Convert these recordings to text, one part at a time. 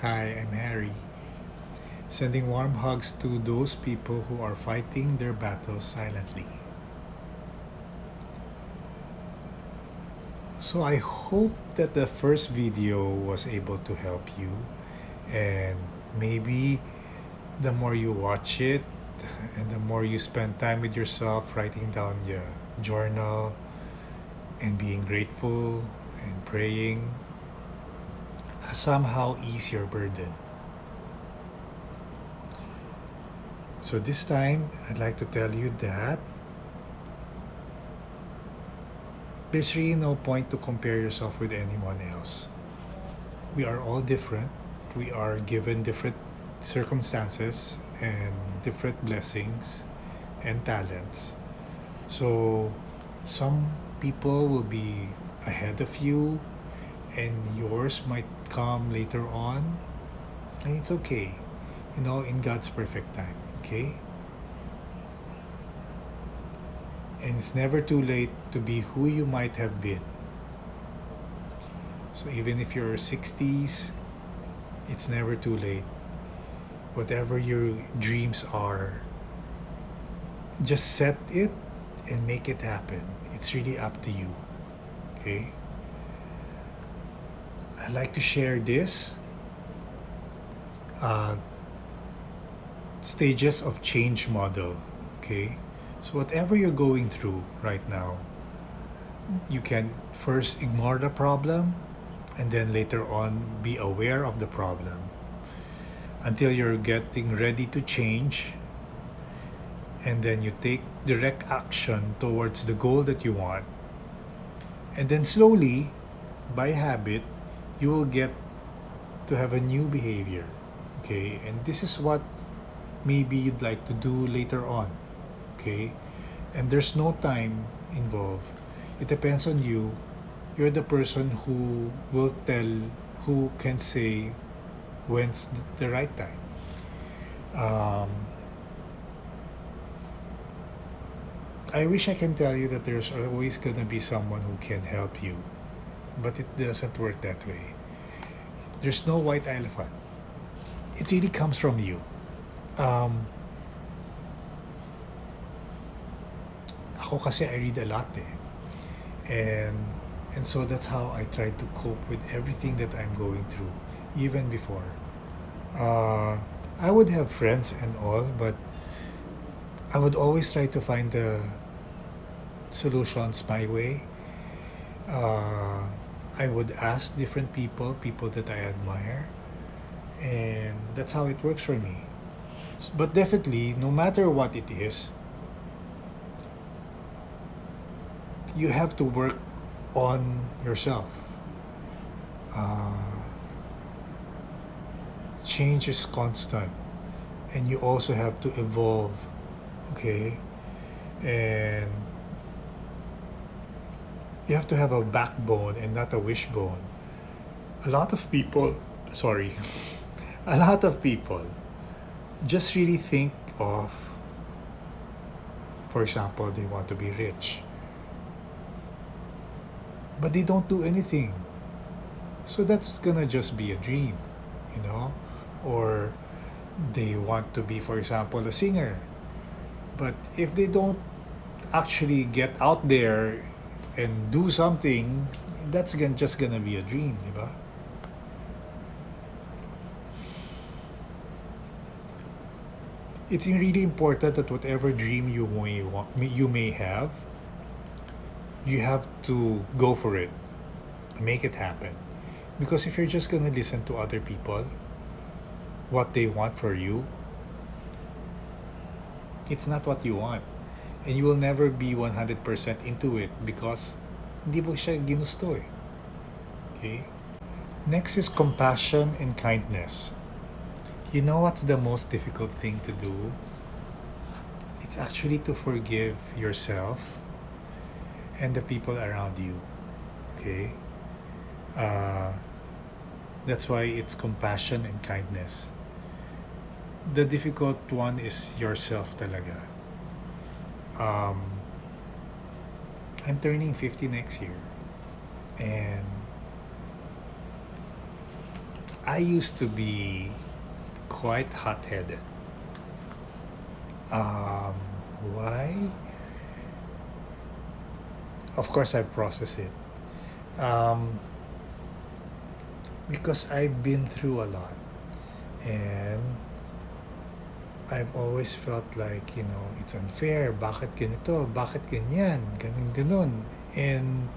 Hi, I'm Harry, sending warm hugs to those people who are fighting their battles silently. So, I hope that the first video was able to help you, and maybe the more you watch it and the more you spend time with yourself writing down your journal and being grateful and praying, somehow ease your burden. So this time, I'd like to tell you that there's really no point to compare yourself with anyone else. We are all different. We are given different circumstances and different blessings and talents. So some people will be ahead of you and yours might come later on, and it's okay, in God's perfect time, okay? And it's never too late to be who you might have been. So even if you're 60s, it's never too late. Whatever your dreams are, just set it and make it happen. It's really up to you, okay? I'd like to share this stages of change model, okay? So whatever you're going through right now, you can first ignore the problem and then later on be aware of the problem until you're getting ready to change, and then you take direct action towards the goal that you want, and then slowly, by habit, you will get to have a new behavior, okay? And this is what maybe you'd like to do later on, okay? And there's no time involved. It depends on you. You're the person who will tell, who can say when's the right time. I wish I can tell you that there's always gonna be someone who can help you, but it doesn't work that way. There's no white elephant. It really comes from you. Um, Ako kasi I read a lot eh. And so that's how I try to cope with everything that I'm going through, even before. I would have friends and all, but I would always try to find the solutions my way. I would ask different people that I admire, and that's how it works for me. But definitely, no matter what it is, you have to work on yourself. Change is constant, and you also have to evolve, okay? And you have to have a backbone and not a wishbone. A lot of people, sorry, a lot of people just really think of, for example, they want to be rich, but they don't do anything. So that's gonna just be a dream, you know? Or they want to be, for example, a singer, but if they don't actually get out there and do something, that's just gonna be a dream, diba? It's really important that whatever dream you may have, you have to go for it, make it happen. Because if you're just gonna listen to other people, what they want for you, it's not what you want. And you will never be 100% into it because hindi mo siya ginusto eh. Okay? Next is compassion and kindness. You know what's the most difficult thing to do? It's actually to forgive yourself and the people around you. Okay? That's why it's compassion and kindness. The difficult one is yourself talaga. I'm turning 50 next year, and I used to be quite hot-headed. Um, why? Of course, I've processed it. Um, because I've been through a lot. And I've always felt like, it's unfair. Bakit ganito? Bakit ganyan? Ganun, ganun. And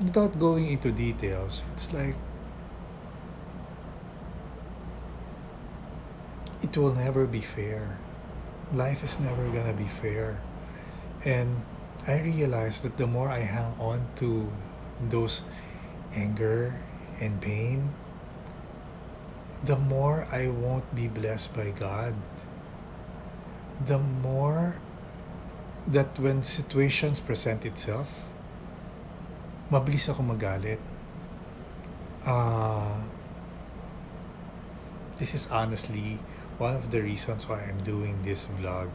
without going into details, it's like, it will never be fair. Life is never gonna be fair. And I realized that the more I hang on to those anger and pain, the more I won't be blessed by God. The more that when situations present itself, mabilis ako magalit. This is honestly one of the reasons why I'm doing this vlog.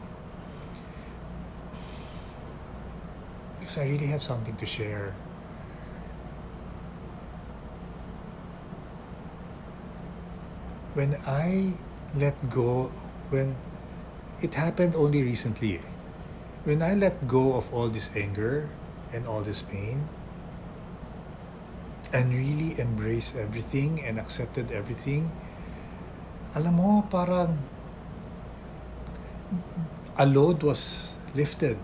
Because I really have something to share. When I let go, when it happened only recently, when I let go of all this anger and all this pain and really embrace everything and accepted everything, alam mo, parang a load was lifted.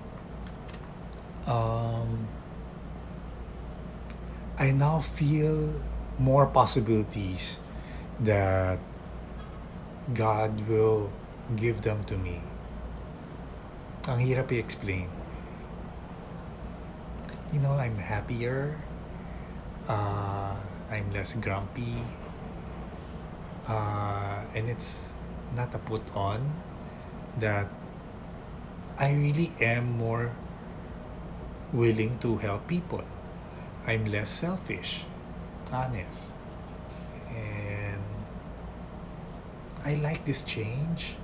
I now feel more possibilities that God will give them to me. Ang hirap i-explain. I'm happier. I'm less grumpy. And it's not a put on that I really am more willing to help people. I'm less selfish, honest. And I like this change.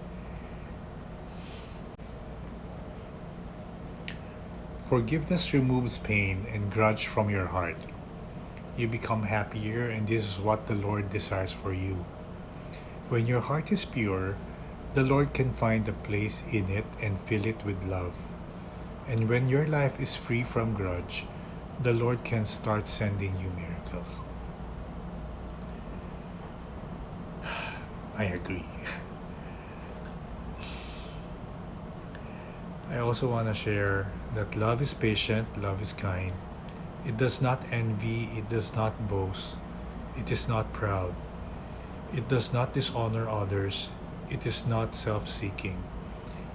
Forgiveness removes pain and grudge from your heart. You become happier, and this is what the Lord desires for you. When your heart is pure, the Lord can find a place in it and fill it with love. And when your life is free from grudge, the Lord can start sending you miracles. I agree. I also want to share that love is patient, love is kind. It does not envy, it does not boast, it is not proud. It does not dishonor others, it is not self-seeking.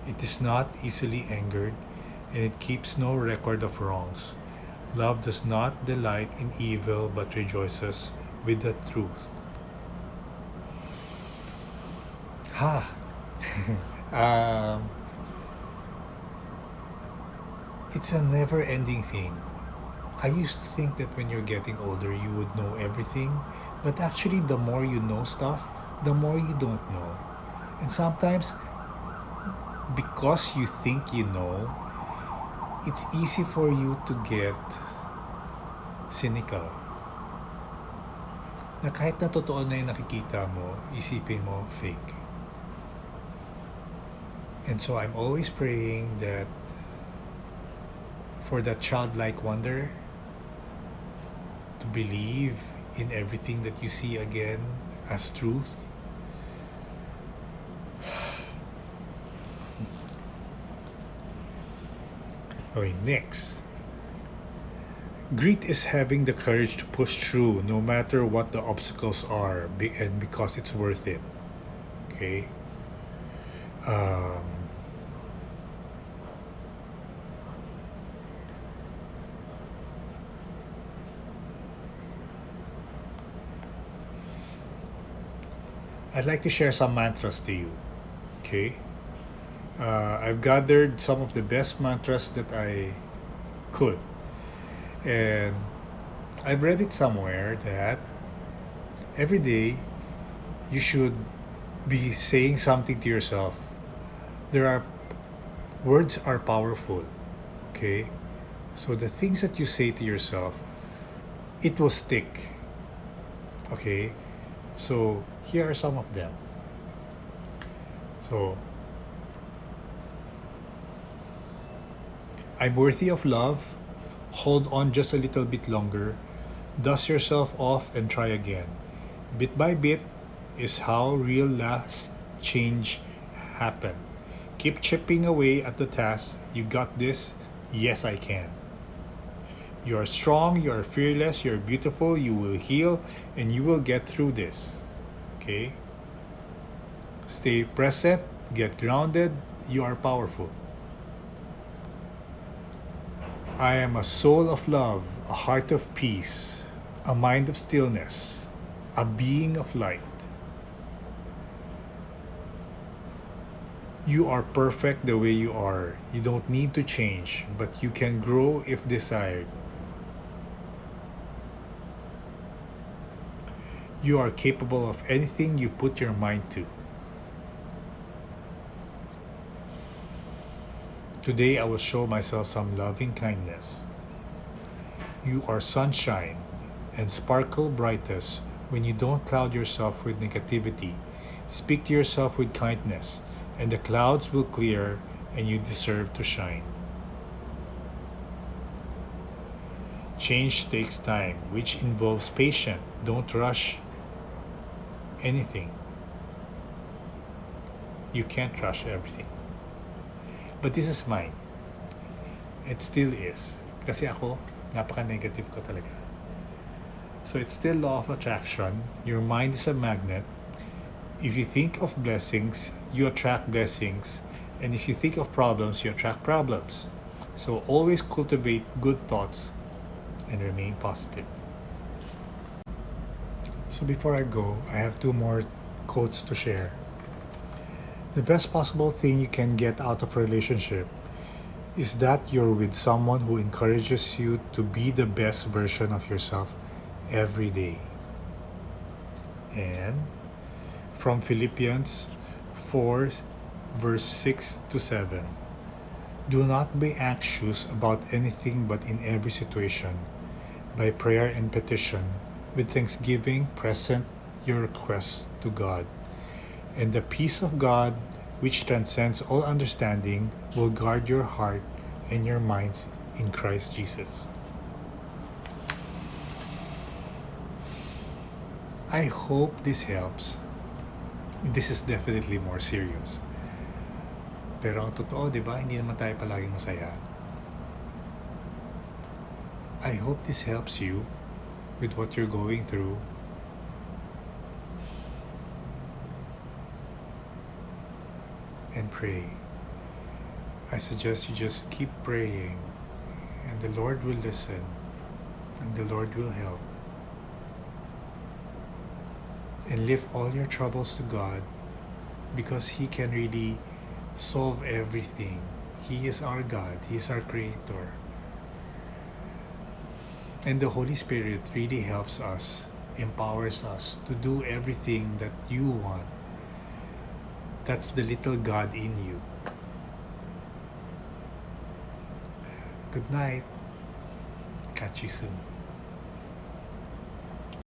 It is not easily angered, and it keeps no record of wrongs. Love does not delight in evil, but rejoices with the truth. It's a never-ending thing. I used to think that when you're getting older, you would know everything, but actually, the more you know stuff, the more you don't know. And sometimes, because you think you know, it's easy for you to get cynical. Na kahit na totoo na yung nakikita mo, isipin mo fake. And so I'm always praying that for that childlike wonder, to believe in everything that you see again as truth. Okay, next. Grit is having the courage to push through no matter what the obstacles are, and because it's worth it. Okay? I'd like to share some mantras to you. Okay? I've gathered some of the best mantras that I could. And I've read it somewhere that every day you should be saying something to yourself. Words are powerful. Okay? So the things that you say to yourself, it will stick. Okay? So here are some of them. So, I'm worthy of love. Hold on just a little bit longer. Dust yourself off and try again. Bit by bit is how real last change happen. Keep chipping away at the task. You got this. Yes, I can. You are strong, you are fearless, you are beautiful, you will heal, and you will get through this. Okay? Stay present, get grounded, you are powerful. I am a soul of love, a heart of peace, a mind of stillness, a being of light. You are perfect the way you are. You don't need to change, but you can grow if desired. You are capable of anything you put your mind to. Today I will show myself some loving kindness. You are sunshine and sparkle brightest when you don't cloud yourself with negativity. Speak to yourself with kindness, and the clouds will clear and you deserve to shine. Change takes time, which involves patience. Don't rush anything. You can't rush everything. But this is mine. It still is. Kasi ako, napaka-negative ko talaga. So it's still law of attraction. Your mind is a magnet. If you think of blessings, you attract blessings. And if you think of problems, you attract problems. So always cultivate good thoughts and remain positive. So before I go, I have 2 more quotes to share. The best possible thing you can get out of a relationship is that you're with someone who encourages you to be the best version of yourself every day. And from Philippians 4, verse 6 to 7. Do not be anxious about anything, but in every situation, by prayer and petition, with thanksgiving, present your requests to God. And the peace of God, which transcends all understanding, will guard your heart and your minds in Christ Jesus. I hope this helps. This is definitely more serious. Pero ang totoo, di ba, hindi naman tayo palaging masaya. I hope this helps you with what you're going through. And pray. I suggest you just keep praying, and the Lord will listen, and the Lord will help. And lift all your troubles to God, because He can really solve everything. He is our God. He is our Creator. And the Holy Spirit really helps us, empowers us to do everything that you want. That's the little God in you. Good night. Catch you soon.